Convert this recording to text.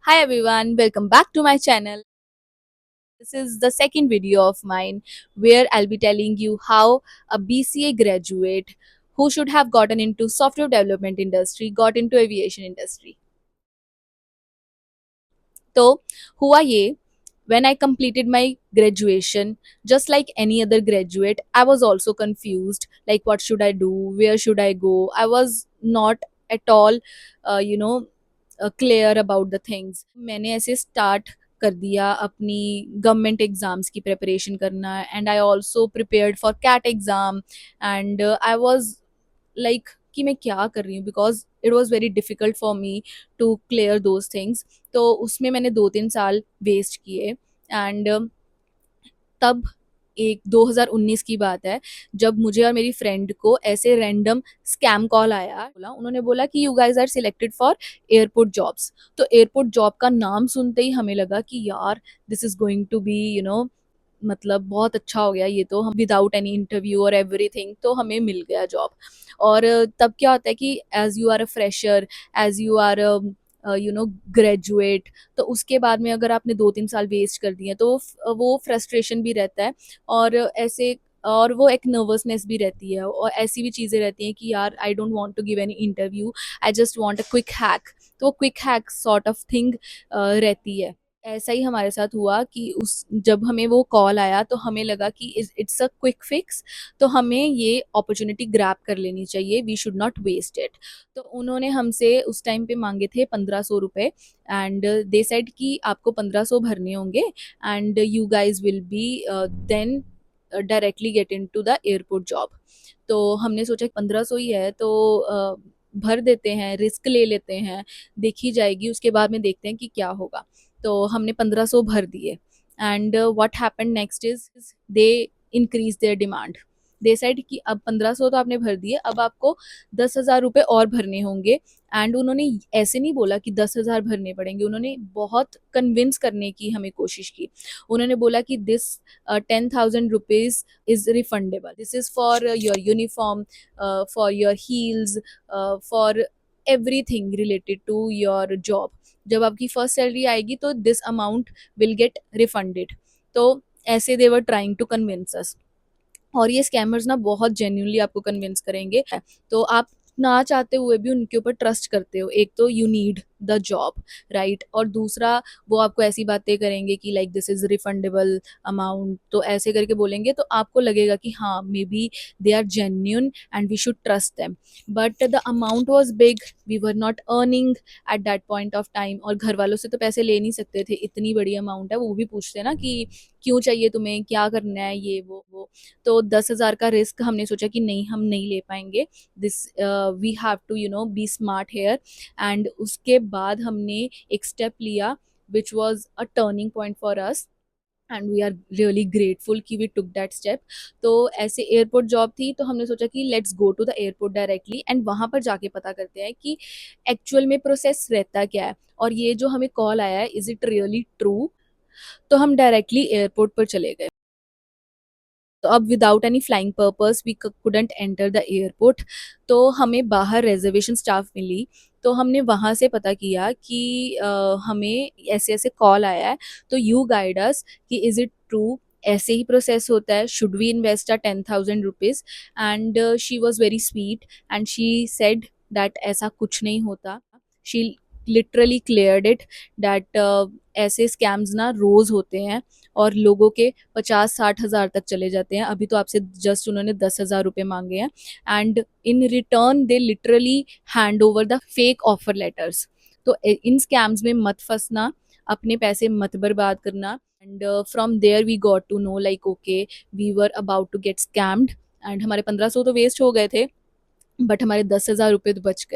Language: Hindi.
Hi everyone, welcome back to my channel. This is the second video of mine where I'll be telling you how a BCA graduate who should have gotten into software development industry got into aviation industry. तो हुआ ये, when I completed my graduation, just like any other graduate, I was also confused like what should I do, where should I go. I was not at all uh, you know clear about the things. मैंने ऐसे स्टार्ट कर दिया अपनी गवर्नमेंट एग्जाम्स की प्रिपरेशन करना and I also prepared for CAT exam and I was like कि मैं क्या कर रही हूँ because it was very difficult for me to clear those things. तो उसमें मैंने 2-3 साल वेस्ट किए एंड तब एक 2019 की बात है जब मुझे और मेरी फ्रेंड को ऐसे रैंडम स्कैम कॉल आया. उन्होंने बोला कि you guys are selected for airport jobs. तो एयरपोर्ट जॉब का नाम सुनते ही हमें लगा कि यार this is going to be मतलब बहुत अच्छा हो गया ये तो. हम विदाउट एनी इंटरव्यू और एवरीथिंग तो हमें मिल गया जॉब. और तब क्या होता है कि as you are a fresher, as you are graduate, तो उसके बाद में अगर आपने 2-3 साल वेस्ट कर दिए तो वो फ्रस्ट्रेशन भी रहता है और ऐसे और वो एक नर्वसनेस भी रहती है और ऐसी भी चीज़ें रहती हैं कि यार I don't want to give any interview, I just want a quick hack. तो quick hack sort of thing रहती है. ऐसा ही हमारे साथ हुआ कि उस जब हमें वो कॉल आया तो हमें लगा कि इट्स अ क्विक फिक्स, तो हमें ये अपॉर्चुनिटी ग्रैब कर लेनी चाहिए, we should not waste it. तो उन्होंने हमसे उस टाइम पे मांगे थे 1500 रुपये एंड दे सेड कि आपको 1500 भरने होंगे and you guys will be then directly get into the airport job. तो हमने सोचा 1500 ही है तो भर देते हैं, रिस्क ले लेते हैं, देखी जाएगी, उसके बाद में देखते हैं कि क्या होगा. तो हमने 1500 भर दिए and what happened next is they increase their demand. They said कि अब 1500 तो आपने भर दिए, अब आपको 10,000 रुपये और भरने होंगे. एंड उन्होंने ऐसे नहीं बोला कि 10,000 भरने पड़ेंगे, उन्होंने बहुत कन्विंस करने की हमें कोशिश की. उन्होंने बोला कि this 10,000 rupees is refundable, this is for your uniform, for your heels, for everything related to your job. जब आपकी फर्स्ट सैलरी आएगी तो this amount will get refunded. तो ऐसे they were trying to convince us. और ये स्कैमर्स ना बहुत जेन्यूनली आपको कन्विंस करेंगे. तो आप ना चाहते हुए भी उनके ऊपर ट्रस्ट करते हो. एक तो you need the job, right, और दूसरा वो आपको ऐसी बातें करेंगे कि like this is refundable amount, तो ऐसे करके बोलेंगे तो आपको लगेगा कि हाँ maybe they are genuine and we should trust them. But the amount was big, we were not earning at that point of time. और घर वालों से तो पैसे ले नहीं सकते थे, इतनी बड़ी अमाउंट है. वो भी पूछते हैं ना कि क्यों चाहिए तुम्हें, क्या करना है, ये वो. तो 10,000 का रिस्क हमने सोचा कि नहीं, हम नहीं ले पाएंगे. This we have to be smart here. And उसके बाद हमने एक स्टेप लिया which was a turning point for us and we are really grateful कि वी टुक दैट स्टेप. तो ऐसे एयरपोर्ट जॉब थी तो हमने सोचा कि let's go to the airport directly and वहाँ पर जाके पता करते हैं कि एक्चुअल में प्रोसेस रहता क्या है और ये जो हमें कॉल आया है इज इट रियली ट्रू. तो हम डायरेक्टली एयरपोर्ट पर चले गए. तो अब without any flying purpose we couldn't enter the airport. तो हमें बाहर रिजर्वेशन स्टाफ मिली. तो हमने वहाँ से पता किया कि हमें ऐसे ऐसे कॉल आया है, तो यू गाइड अस कि इज़ इट ट्रू, ऐसे ही प्रोसेस होता है, should we invest a 10,000 rupees. And she was very sweet and she said that ऐसा कुछ नहीं होता. She literally cleared it that ऐसे स्कैम्स ना रोज़ होते हैं और लोगों के 50-60 हज़ार तक चले जाते हैं. अभी तो आपसे जस्ट उन्होंने 10,000 रुपये मांगे हैं and in return they literally hand over the fake offer letters. तो इन स्कैम्स में मत फंसना, अपने पैसे मत बर्बाद करना. And from there we got to know like okay we were about to get scammed. And हमारे 1500 तो वेस्ट हो गए थे बट हमारे 10,000 रुपये तो बच गए.